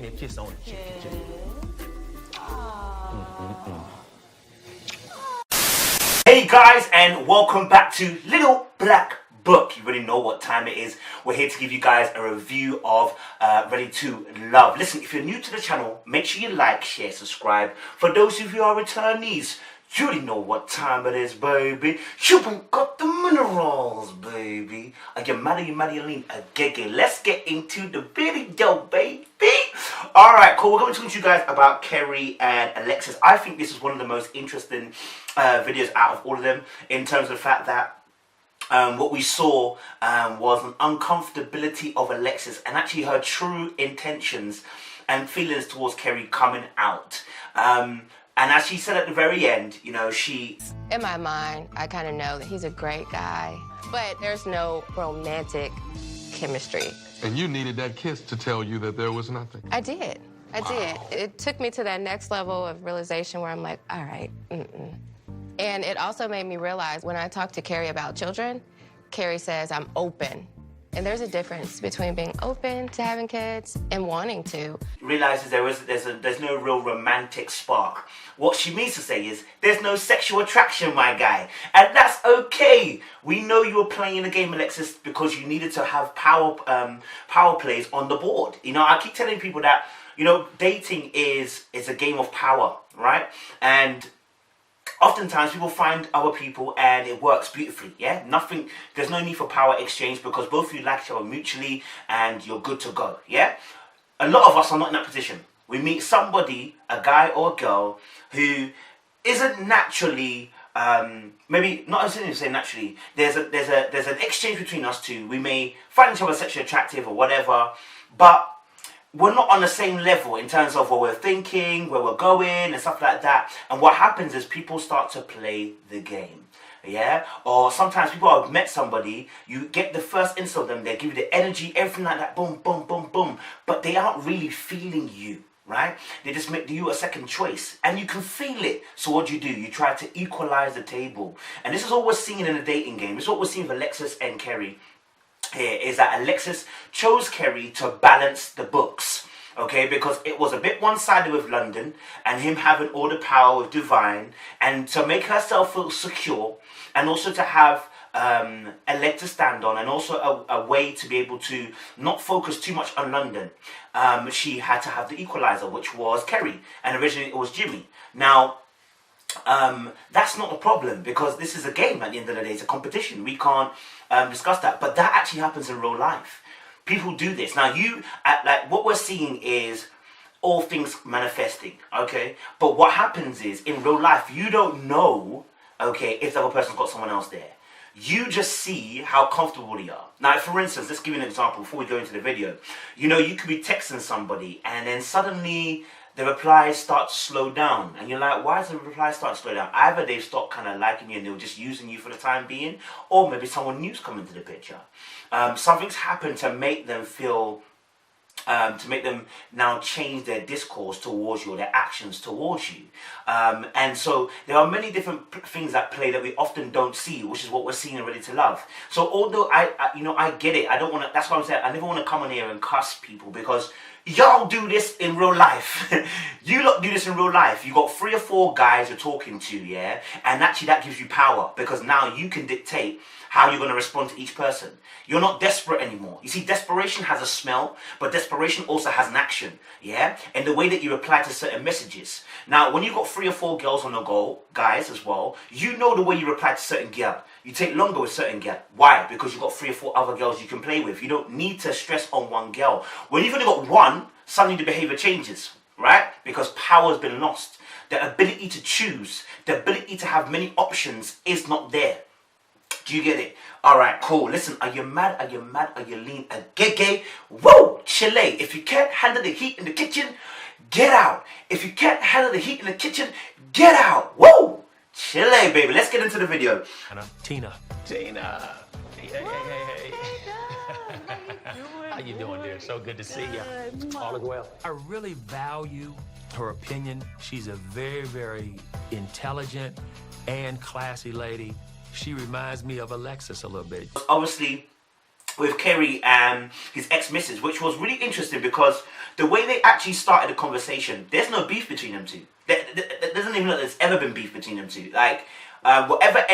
me a kiss on the cheek. Hey guys, and welcome back to Little Black Book. You already know what time it is. We're here to give you guys a review of Ready to Love. Listen, if you're new to the channel, make sure you like, share, subscribe. For those of you who are returnees, you already know what time it is, baby. You ain't got the minerals, baby. Are you mad? Are you mad? Are you lean? Agege. Let's get into the video, baby. Alright, cool. We're going to talk to you guys about Kerry and Alexis. I think this is one of the most interesting videos out of all of them, in terms of the fact that what we saw was an uncomfortability of Alexis and actually her true intentions and feelings towards Kerry coming out. And as she said at the very end, you know, in my mind, I kind of know that he's a great guy, but there's no romantic chemistry. And you needed that kiss to tell you that there was nothing. I did. It took me to that next level of realization where I'm like, all right, And it also made me realize when I talk to Kerry about children, Kerry says I'm open. And there's a difference between being open to having kids and wanting to. Realizes there's no real romantic spark. What she means to say is there's no sexual attraction, my guy, and that's okay. We know you were playing the game, Alexis, because you needed to have power plays on the board. You know, I keep telling people that, you know, dating is a game of power, right? And oftentimes people find other people and it works beautifully, yeah? There's no need for power exchange because both of you like each other mutually and you're good to go, yeah? A lot of us are not in that position. We meet somebody, a guy or a girl, who isn't naturally, maybe not necessarily say naturally, there's an exchange between us two. We may find each other sexually attractive or whatever, but we're not on the same level in terms of what we're thinking, where we're going, and stuff like that. And what happens is people start to play the game, yeah? Or sometimes people have met somebody, you get the first insult of them, they give you the energy, everything like that, boom, boom, boom, boom. But they aren't really feeling you, right? They just make you a second choice, and you can feel it. So what do? You try to equalize the table. And this is what we're seeing in a dating game. This is what we're seeing with Alexis and Kerry. Here is that Alexis chose Kerry to balance the books, okay, because it was a bit one-sided with London and him having all the power with Divine, and to make herself feel secure and also to have a leg to stand on and also a way to be able to not focus too much on London. She had to have the equalizer, which was Kerry, and originally it was Jimmy. Now, that's not the problem because this is a game at the end of the day. It's a competition. We can't discuss that, but that actually happens in real life. People do this. Now like what we're seeing is all things manifesting, okay? But what happens is in real life, you don't know, okay, if the other person's got someone else there. You just see how comfortable they are. Now, for instance, let's give you an example before we go into the video. You know, you could be texting somebody and then suddenly the replies start to slow down. And you're like, why does the reply start to slow down? Either they've stopped kind of liking you and they were just using you for the time being, or maybe someone new's come into the picture. Something's happened to make them feel, to make them now change their discourse towards you or their actions towards you. And so there are many different things at play that we often don't see, which is what we're seeing in Ready to Love. So although I get it, I don't want to, that's what I'm saying, I never want to come on here and cuss people because y'all do this in real life. You lot do this in real life. You got 3 or 4 guys you're talking to, yeah? And actually that gives you power because now you can dictate how you're going to respond to each person. You're not desperate anymore. You see, desperation has a smell, but desperation also has an action, yeah? And the way that you reply to certain messages. Now, when you've got 3 or 4 girls on the go, guys as well, you know the way you reply to certain girl. You take longer with certain girl. Why? Because you've got 3 or 4 other girls you can play with. You don't need to stress on one girl. When you've only got one, suddenly the behavior changes, right? Because power has been lost. The ability to choose, the ability to have many options is not there. Do you get it? Alright, cool. Listen, are you mad? Are you mad? Are you lean? Agege? Whoa! Chile. If you can't handle the heat in the kitchen, get out. If you can't handle the heat in the kitchen, get out. Whoa! Chile, baby. Let's get into the video. Tina. Hey. How you doing, dear? So good to see you. All is well. I really value her opinion. She's a very, very intelligent and classy lady. She reminds me of Alexis a little bit. Obviously, with Kerry and his ex-missus, which was really interesting because the way they actually started the conversation, there's no beef between them two. There doesn't even look like there's ever been beef between them two. Like, however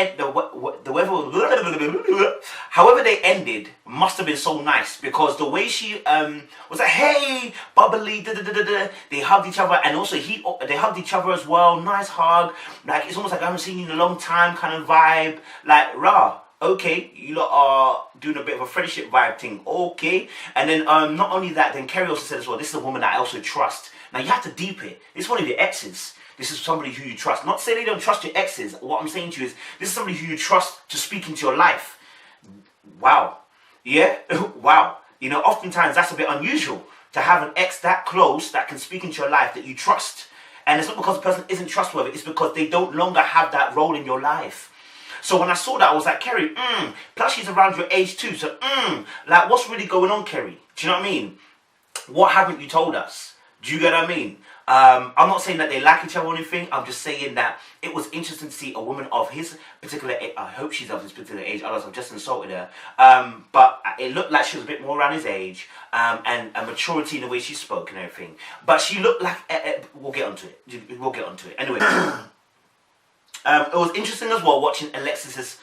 they ended must have been so nice, because the way she was like, hey, bubbly, they hugged each other, and also they hugged each other as well. Nice hug, like it's almost like I haven't seen you in a long time kind of vibe. Like, rah. Okay, you lot are doing a bit of a friendship vibe thing. Okay. And then not only that, then Kerry also said as well, this is a woman that I also trust. Now you have to deep it. This is one of your exes. This is somebody who you trust. Not to say they don't trust your exes. What I'm saying to you is, this is somebody who you trust to speak into your life. Wow. Yeah? Wow. You know, oftentimes that's a bit unusual to have an ex that close that can speak into your life that you trust. And it's not because the person isn't trustworthy. It's because they don't longer have that role in your life. So when I saw that, I was like, Kerry, plus she's around your age too. So, like, what's really going on, Kerry? Do you know what I mean? What haven't you told us? Do you get what I mean? I'm not saying that they like each other or anything. I'm just saying that it was interesting to see a woman of his particular age. I hope she's of his particular age, otherwise I've just insulted her. But it looked like she was a bit more around his age, and a maturity in the way she spoke and everything. But she looked like, we'll get onto it. We'll get onto it. Anyway. It was interesting as well watching Alexis's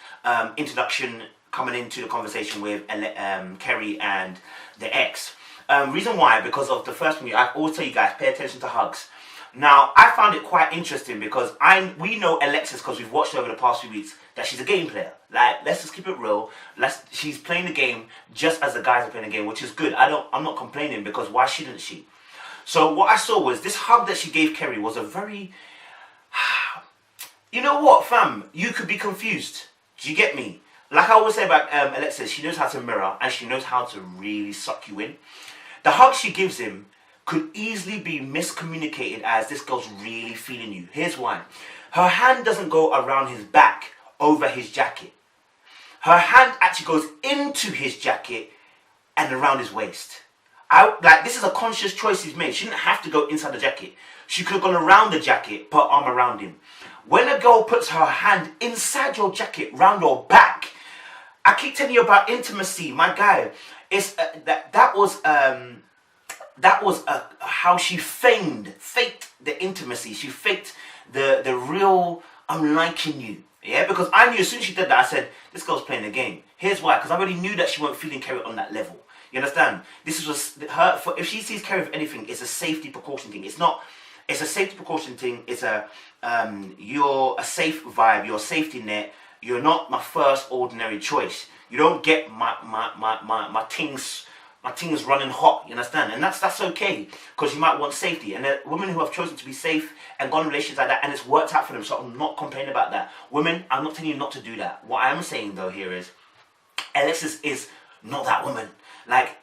introduction coming into the conversation with Kerry and the ex. Reason why, because of the first thing, I always tell you guys, pay attention to hugs. Now, I found it quite interesting because we know Alexis, because we've watched her over the past few weeks, that she's a game player. Like, let's just keep it real. She's playing the game just as the guys are playing the game, which is good. I'm not complaining, because why shouldn't she? So what I saw was this hug that she gave Kerry was a very... You know what, fam? You could be confused. Do you get me? Like I always say about Alexis, she knows how to mirror and she knows how to really suck you in. The hug she gives him could easily be miscommunicated as this girl's really feeling you. Here's why. Her hand doesn't go around his back over his jacket. Her hand actually goes into his jacket and around his waist. This is a conscious choice he's made. She didn't have to go inside the jacket. She could have gone around the jacket, put her arm around him. When a girl puts her hand inside your jacket, round your back, I keep telling you about intimacy, my guy. It's that was how she faked the intimacy. She faked the real I'm liking you. Yeah, because I knew as soon as she did that, I said, this girl's playing the game. Here's why, because I already knew that she wasn't feeling Kerry on that level. You understand? This was her. If she sees Kerry with anything, it's a safety precaution thing. It's not. It's a safety precaution thing. It's you're a safe vibe. You're a safety net. You're not my first ordinary choice. You don't get my things running hot. You understand? And that's okay, because you might want safety. And there are women who have chosen to be safe and gone in relationships like that, and it's worked out for them. So I'm not complaining about that. Women, I'm not telling you not to do that. What I am saying though here is, Alexis is not that woman. Like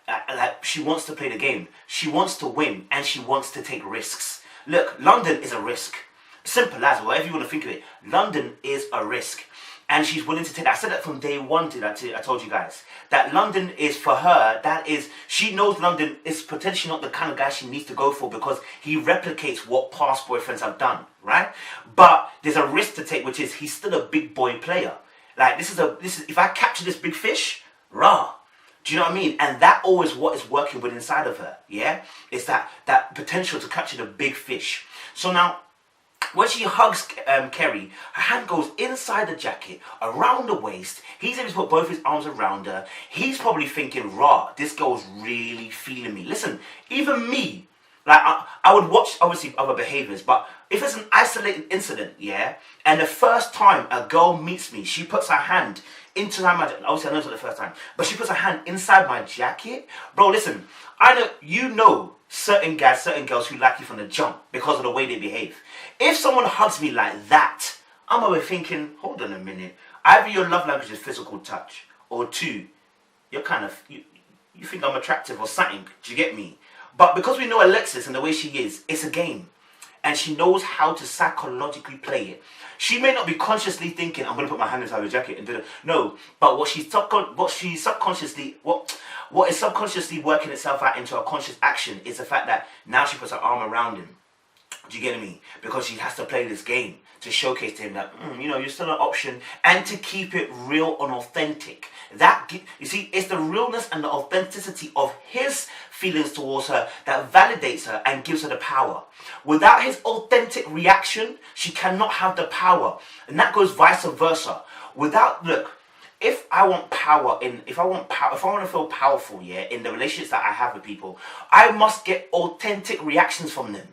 she wants to play the game. She wants to win, and she wants to take risks. Look, London is a risk. Simple as, whatever you want to think of it. London is a risk. And she's willing to take that. I said that from day one I told you guys. That London is for her, she knows London is potentially not the kind of guy she needs to go for, because he replicates what past boyfriends have done, right? But there's a risk to take, which is he's still a big boy player. Like, this is if I capture this big fish, rah. Do you know what I mean? And that always what is working with inside of her, yeah? It's that potential to capture the big fish. So now, when she hugs Kerry, her hand goes inside the jacket, around the waist. He's able to put both his arms around her. He's probably thinking, rah, this girl's really feeling me. Listen, even me, like I would watch, obviously, other behaviors, but if it's an isolated incident, yeah, and the first time a girl meets me, she puts her hand inside my jacket. Obviously, I know it's not the first time, but she puts her hand inside my jacket. Bro, listen, you know certain guys, certain girls who like you from the jump because of the way they behave. If someone hugs me like that, I'm over thinking, hold on a minute. Either your love language is physical touch, or two, you're kind of, you think I'm attractive or something. Do you get me? But because we know Alexis and the way she is, it's a game. And she knows how to psychologically play it. She may not be consciously thinking, I'm going to put my hand inside the jacket and do it. No, but what is subconsciously working itself out into a conscious action is the fact that now she puts her arm around him. Do you get me? Because she has to play this game to showcase to him that, you know, you're still an option, and to keep it real and authentic. That, you see, it's the realness and the authenticity of his feelings towards her that validates her and gives her the power. Without his authentic reaction, she cannot have the power. And that goes vice versa. Look, if I want to feel powerful, in the relationships that I have with people, I must get authentic reactions from them.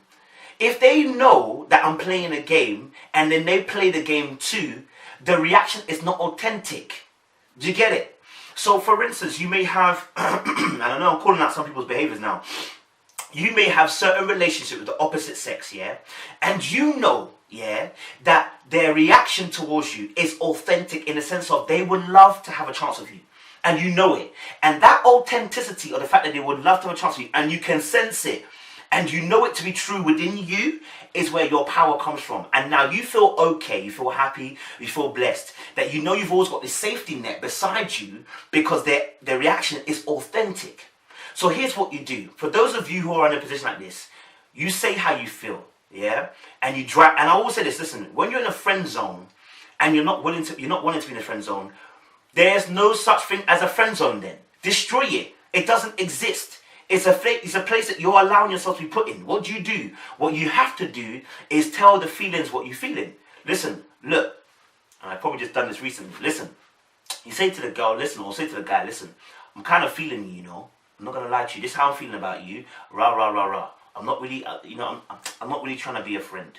If they know that I'm playing a game and then they play the game too, the reaction is not authentic. Do you get it? So for instance, you may have, I don't know, I'm calling out some people's behaviors now. You may have certain relationships with the opposite sex, and you know, that their reaction towards you is authentic in the sense of they would love to have a chance with you. And you know it. And that authenticity, or the fact that they would love to have a chance with you, and you can sense it, and you know it to be true within you, is where your power comes from. And now you feel okay, you feel happy, you feel blessed, that you know you've always got this safety net beside you because their reaction is authentic. So here's what you do. For those of you who are in a position like this, you say how you feel, and you drive. And I always say this: listen, when you're in a friend zone and you're not wanting to be in a friend zone, there's no such thing as a friend zone. Then destroy it. It doesn't exist. It's a place that you're allowing yourself to be put in. What do? What you have to do is tell the feelings what you're feeling. Listen, look, and I've probably just done this recently. Listen, you say to the girl, listen, or say to the guy, listen, I'm kind of feeling you, you know. I'm not gonna lie to you. This is how I'm feeling about you. Rah rah rah rah. I'm not really, I'm not really trying to be a friend.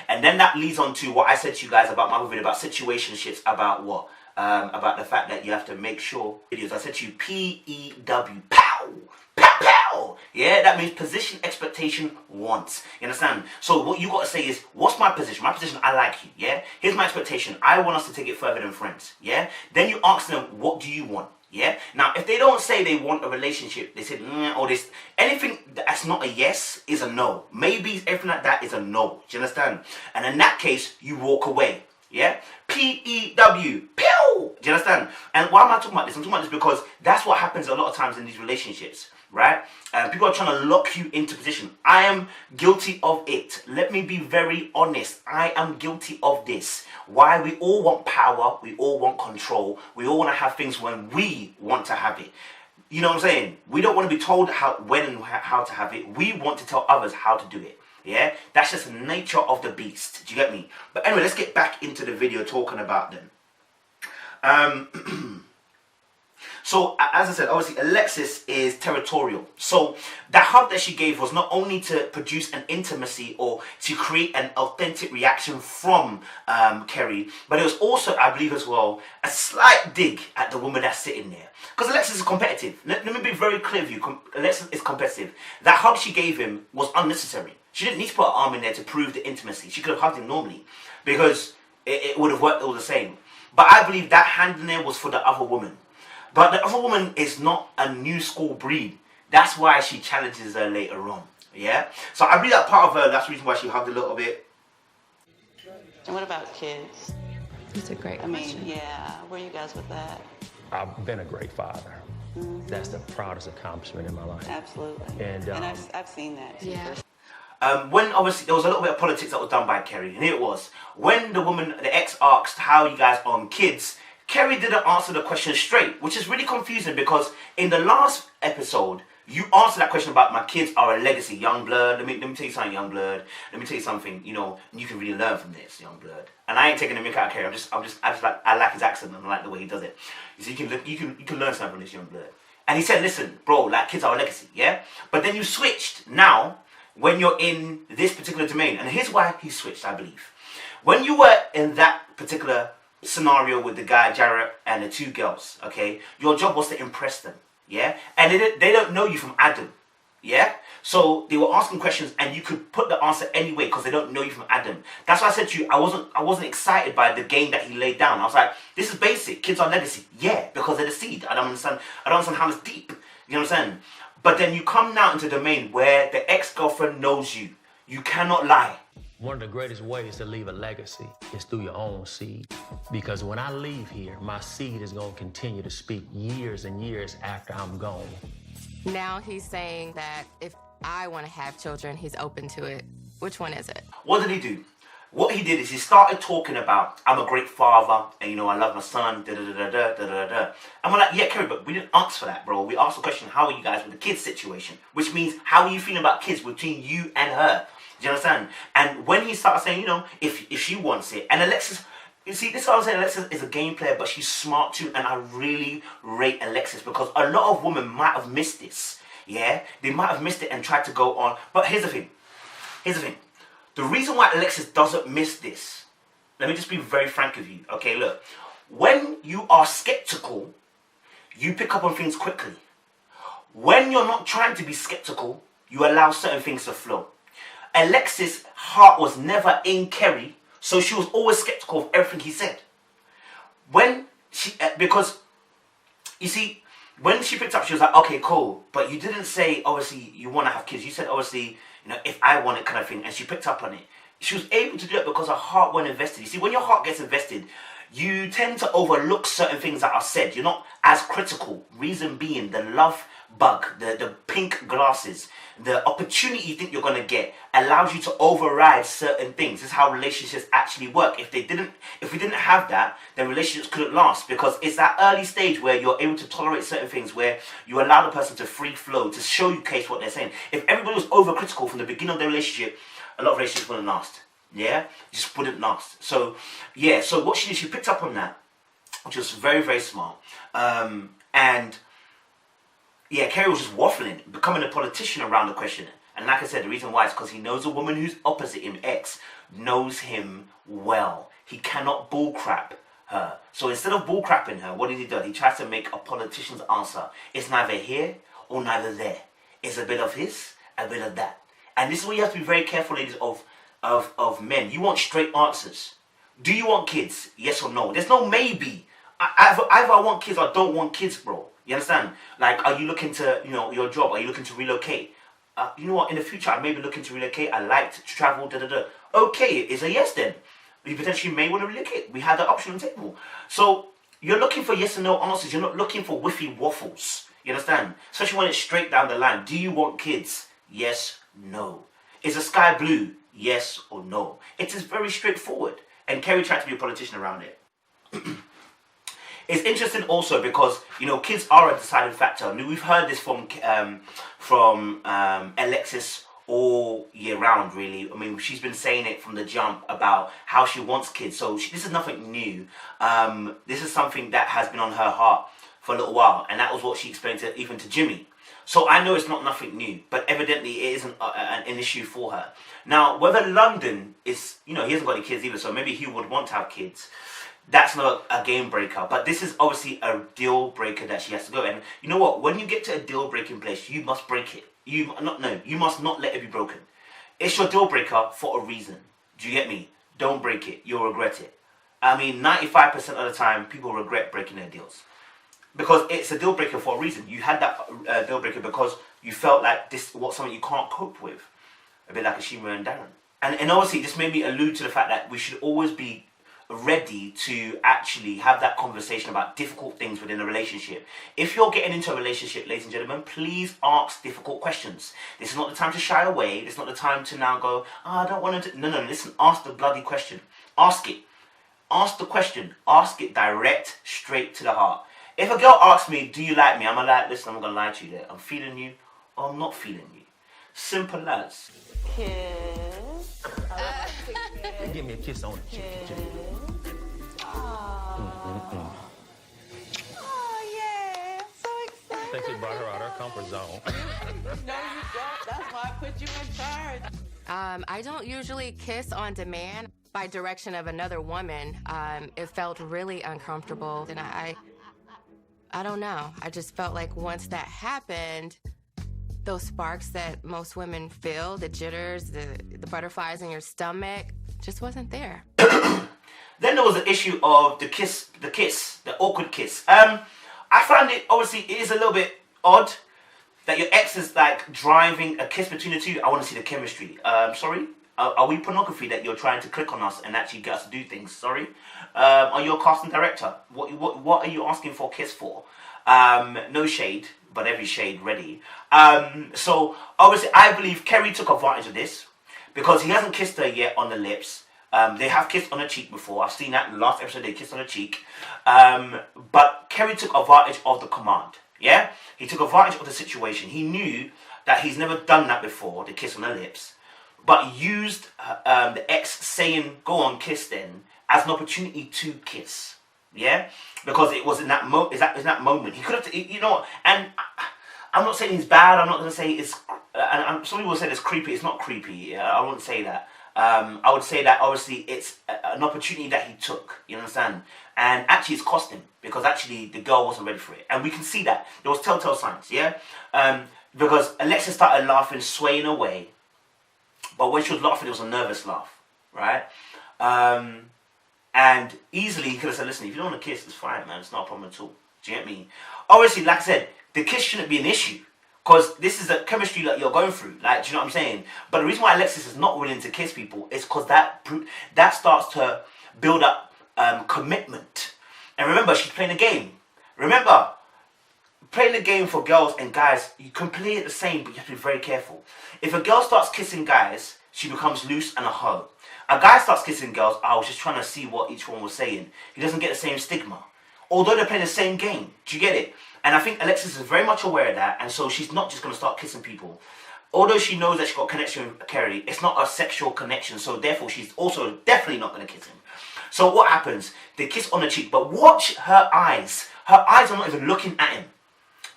And then that leads on to what I said to you guys about my other video about situationships. About what? About the fact that you have to make sure videos. I said to you, PEW, pow, pow, pow. That means position, expectation, wants. You understand? So what you got to say is, what's my position? My position, I like you. Here's my expectation. I want us to take it further than friends. Then you ask them, what do you want? Now, if they don't say they want a relationship, they said, or this, anything that's not a yes is a no. Maybe everything like that is a no. Do you understand? And in that case, you walk away. PEW, pew. Do you understand? And why am I talking about this? I'm talking about this because that's what happens a lot of times in these relationships, right? People are trying to lock you into position. I am guilty of it. Let me be very honest. I am guilty of this. Why? We all want power. We all want control. We all want to have things when we want to have it. You know what I'm saying? We don't want to be told when and how to have it. We want to tell others how to do it. That's just the nature of the beast. Do you get me? But anyway, let's get back into the video talking about them. So, as I said, obviously, Alexis is territorial. So, the hug that she gave was not only to produce an intimacy or to create an authentic reaction from Kerry, but it was also, I believe as well, a slight dig at the woman that's sitting there. Because Alexis is competitive. Let me be very clear with you. Alexis is competitive. That hug she gave him was unnecessary. She didn't need to put her arm in there to prove the intimacy. She could have hugged him normally because it would have worked all the same. But I believe that hand in there was for the other woman. But the other woman is not a new school breed. That's why she challenges her later on. So I believe that part of her, that's the reason why she hugged a little bit. And what about kids? It's a great question. Where are you guys with that? I've been a great father. That's the proudest accomplishment in my life. Absolutely. And I've seen that. When obviously there was a little bit of politics that was done by Kerry, and here it was. When the ex asked how you guys on kids, Kerry didn't answer the question straight, which is really confusing because in the last episode, you answered that question about my kids are a legacy, young blood. Let me tell you something, young blood. Let me tell you something, you know, you can really learn from this, young blood. And I ain't taking the mick out of Kerry. I like his accent and I like the way he does it. You see, you can learn something from this, young blood. And he said, listen, bro, like kids are a legacy, But then you switched now when you're in this particular domain. And here's why he switched, I believe. When you were in that particular scenario with the guy Jarrett and the two girls, your job was to impress them, and they don't know you from Adam, so they were asking questions and you could put the answer anyway because they don't know you from Adam. That's why I said to you, I wasn't excited by the game that he laid down. I was like, this is basic, kids are legacy, because they're the seed. I don't understand how it's deep, you know what I'm saying? But then you come now into a domain where the ex-girlfriend knows you. You cannot lie. One of the greatest ways to leave a legacy is through your own seed. Because when I leave here, my seed is going to continue to speak years and years after I'm gone. Now he's saying that if I want to have children, he's open to it. Which one is it? What did he do? what he did is he started talking about, I'm a great father, and you know, I love my son, da da da da da da da. And we're like, yeah, Kerry, but we didn't ask for that, bro. We asked the question, how are you guys with the kids situation? Which means, how are you feeling about kids between you and her? Do you understand? And when he started saying, you know, if she wants it, and Alexis, you see, this is what I'm saying, Alexis is a game player, but she's smart too, and I really rate Alexis, because a lot of women might have missed this, yeah? They might have missed it and tried to go on, but here's the thing. The reason why Alexis doesn't miss this, let me just be very frank with you, okay, look. When you are skeptical, you pick up on things quickly. When you're not trying to be skeptical, you allow certain things to flow. Alexis' heart was never in Kerry, so she was always skeptical of everything he said. Because, you see, when she picked up, she was like, okay, cool, but you didn't say, obviously, you want to have kids. You said, obviously, you know, if I want it kind of thing, and she picked up on it. She was able to do it because her heart wasn't invested. You see, when your heart gets invested, you tend to overlook certain things that are said. You're not as critical. Reason being, the love bug, the pink glasses, the opportunity you think you're going to get allows you to override certain things. This is how relationships actually work. If we didn't have that, then relationships couldn't last, because it's that early stage where you're able to tolerate certain things, where you allow the person to free flow, to showcase what they're saying. If everybody was overcritical from the beginning of their relationship, a lot of relationships wouldn't last. Yeah? It just wouldn't last. So, yeah, so what she did, she picked up on that, which was very, very smart. And yeah, Kerry was just waffling, becoming a politician around the question. And like I said, the reason why is because he knows a woman who's opposite him, X, knows him well. He cannot bullcrap her. So instead of bullcrapping her, what did he do? He tries to make a politician's answer. It's neither here or neither there. It's a bit of this, a bit of that. And this is where you have to be very careful, ladies, of men. You want straight answers. Do you want kids? Yes or no? There's no maybe. Either I want kids or don't want kids, bro. You understand? Like, are you looking to, you know, your job? Are you looking to relocate? You know what? In the future, I may be looking to relocate. I like to travel, Okay, it's a yes then. You potentially may want to relocate. We have that option on the table. So, you're looking for yes or no answers. You're not looking for whiffy waffles. You understand? Especially when it's straight down the line. Do you want kids? Yes, no. Is the sky blue? Yes or no. It is very straightforward. And Kerry tried to be a politician around it. It's interesting also because, you know, kids are a deciding factor. I mean, we've heard this from Alexis all year round, really. I mean, she's been saying it from the jump about how she wants kids. So this is nothing new. This is something that has been on her heart for a little while. And that was what she explained even to Jimmy. So I know it's not nothing new, but evidently it isn't an issue for her. Now, whether London is, you know, he hasn't got any kids either, so maybe he would want to have kids. That's not a game breaker, but this is obviously a deal breaker that she has to go. And you know what? When you get to a deal breaking place, you must break it. You must not let it be broken. It's your deal breaker for a reason. Do you get me? Don't break it. You'll regret it. I mean, 95% of the time, people regret breaking their deals. Because it's a deal breaker for a reason. You had that deal breaker because you felt like this was something you can't cope with. A bit like Ashima and Darren. And obviously, this made me allude to the fact that we should always be ready to actually have that conversation about difficult things within a relationship. If you're getting into a relationship, ladies and gentlemen, please ask difficult questions. This is not the time to shy away. This is not the time to now go, I don't want to. No, listen, ask the bloody question. Ask it. Ask the question. Ask it direct, straight to the heart. If a girl asks me, do you like me? I'm like, listen, I'm going to lie to you there. I'm feeling you or I'm not feeling you. Simple as. Kiss. Give me a kiss on the cheek. Oh, yeah. So excited. I think we brought her out of her comfort zone. No, you don't. That's why I put you in charge. I don't usually kiss on demand by direction of another woman. It felt really uncomfortable, and I don't know. I just felt like once that happened, those sparks that most women feel, the jitters, the butterflies in your stomach, just wasn't there. Then there was the issue of the awkward kiss. I found it, obviously, it is a little bit odd that your ex is like driving a kiss between the two. I want to see the chemistry. Sorry? Are we pornography that you're trying to click on us and actually get us to do things? Sorry? Are you a casting director? What are you asking for a kiss for? No shade, but every shade ready. So, obviously, I believe Kerry took advantage of this because he hasn't kissed her yet on the lips. They have kissed on the cheek before. I've seen that in the last episode. They kissed on the cheek. But Kerry took advantage of the command. Yeah? He took advantage of the situation. He knew that he's never done that before, the kiss on the lips. But used the ex saying, go on, kiss then, as an opportunity to kiss. Yeah? Because it was in that moment. He could have, you know what? And I'm not saying he's bad. I'm not going to say it's, and some people say it's creepy. It's not creepy. I wouldn't say that. I would say that obviously it's an opportunity that he took. You understand? And actually it's cost him. Because actually the girl wasn't ready for it. And we can see that. There was telltale signs. Yeah? Because Alexis started laughing, swaying away. But when she was laughing, it was a nervous laugh. Right? And easily he could have said, listen, if you don't want to kiss, it's fine, man. It's not a problem at all. Do you get me? Obviously, like I said, the kiss shouldn't be an issue. Because this is the chemistry that you're going through. Like, do you know what I'm saying? But the reason why Alexis is not willing to kiss people is because that starts to build up commitment. And remember, she's playing a game. Remember, playing the game for girls and guys, you can play it the same, but you have to be very careful. If a girl starts kissing guys, she becomes loose and a hoe. A guy starts kissing girls, I was just trying to see what each one was saying. He doesn't get the same stigma. Although they're playing the same game. Do you get it? And I think Alexis is very much aware of that, and so she's not just going to start kissing people. Although she knows that she's got a connection with Kerry, it's not a sexual connection, so therefore she's also definitely not going to kiss him. So what happens? They kiss on the cheek, but watch her eyes. Her eyes are not even looking at him.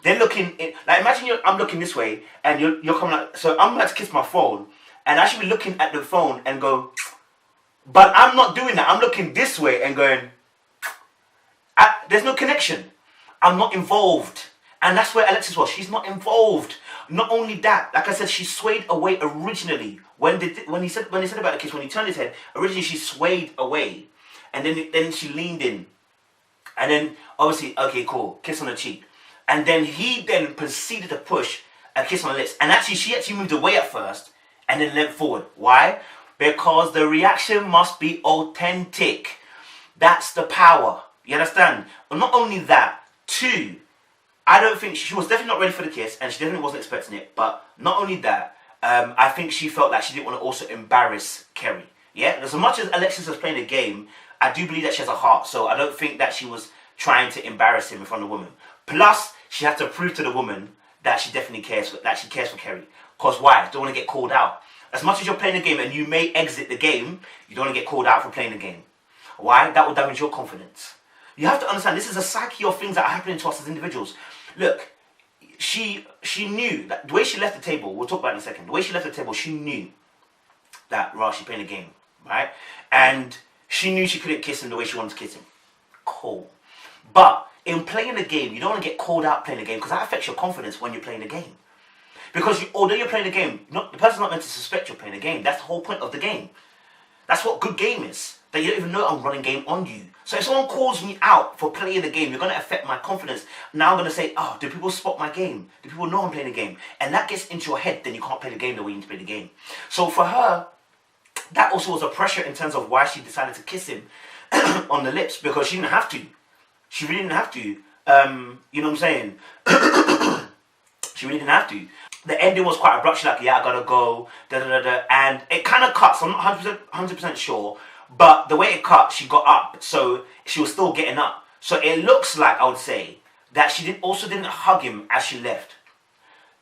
They're looking in, like imagine I'm looking this way, and you're coming like, so I'm about to kiss my phone, and I should be looking at the phone and go, but I'm not doing that. I'm looking this way and going, there's no connection. I'm not involved. And that's where Alexis was. She's not involved. Not only that, like I said, she swayed away originally. When he said about the kiss, when he turned his head, originally she swayed away. And then she leaned in. And then, obviously, okay, cool, kiss on the cheek. And then he then proceeded to push a kiss on the lips. And actually, she actually moved away at first and then leant forward. Why? Because the reaction must be authentic. That's the power. You understand? But not only that, two, I don't think she was definitely not ready for the kiss, and she definitely wasn't expecting it. But not only that, I think she felt like she didn't want to also embarrass Kerry. Yeah? As much as Alexis was playing the game, I do believe that she has a heart. So I don't think that she was trying to embarrass him in front of the woman. Plus, she had to prove to the woman that she definitely cares for Kerry. Because why? Don't want to get called out. As much as you're playing the game and you may exit the game, you don't want to get called out for playing the game. Why? That will damage your confidence. You have to understand, this is a psyche of things that are happening to us as individuals. Look, she knew that the way she left the table, we'll talk about it in a second, the way she left the table, she knew that, she's playing the game, right? And she knew she couldn't kiss him the way she wanted to kiss him. Cool. But in playing the game, you don't want to get called out playing the game because that affects your confidence when you're playing the game. Because although you're playing the game, the person's not meant to suspect you're playing the game. That's the whole point of the game. That's what good game is. That you don't even know I'm running game on you. So if someone calls me out for playing the game, you're going to affect my confidence. Now I'm going to say, do people spot my game? Do people know I'm playing the game? And that gets into your head, then you can't play the game the way you need to play the game. So for her, that also was a pressure in terms of why she decided to kiss him on the lips. Because she didn't have to. She really didn't have to. You know what I'm saying? She really didn't have to. The ending was quite abrupt. She's like, yeah, I gotta go, and it kind of cuts. I'm not 100% sure, but the way it cut, she got up, so she was still getting up. So it looks like, I would say, that she didn't hug him as she left.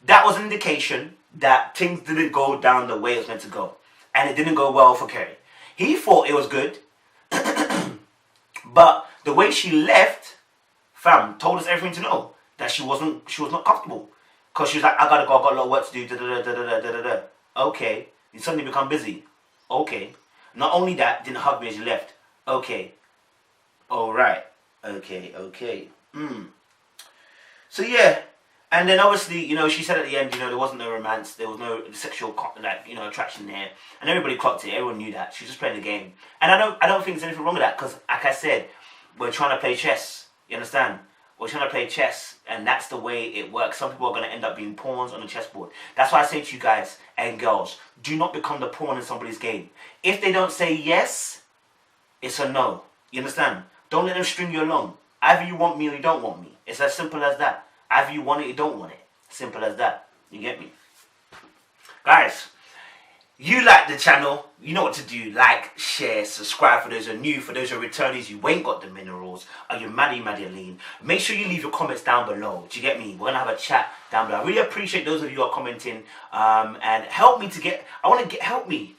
That was an indication that things didn't go down the way it was meant to go, and it didn't go well for Kerry. He thought it was good, but the way she left, fam, told us everything to know that she was not comfortable. Because she was like, I gotta go, I've got a lot of work to do, Okay. You suddenly become busy. Okay. Not only that, didn't hug me as you left. Okay. Alright. Okay. So yeah. And then obviously, she said at the end, there wasn't no romance, there was no sexual, attraction there. And everybody clocked it, everyone knew that. She was just playing the game. And I don't think there's anything wrong with that, because like I said, we're trying to play chess. You understand? We're trying to play chess, and that's the way it works. Some people are going to end up being pawns on the chessboard. That's why I say to you guys and girls, do not become the pawn in somebody's game. If they don't say yes, it's a no. You understand? Don't let them string you along. Either you want me or you don't want me. It's as simple as that. Either you want it or you don't want it. Simple as that. You get me? Guys, You like the channel, you know what to do. Like, share, subscribe for those who are new, for those who are returnees, you ain't got the minerals, are you Maddie lean? Make sure you leave your comments down below. Do you get me? We're gonna have a chat down below. I really appreciate those of you who are commenting, and help me to get, help me,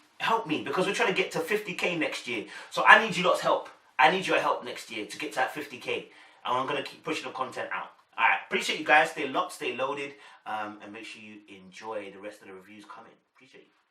because we're trying to get to 50k next year. So I need you lot's help. I need your help next year to get to that 50k. And I'm gonna keep pushing the content out. Alright, appreciate you guys. Stay locked, stay loaded, and make sure you enjoy the rest of the reviews coming. Appreciate you.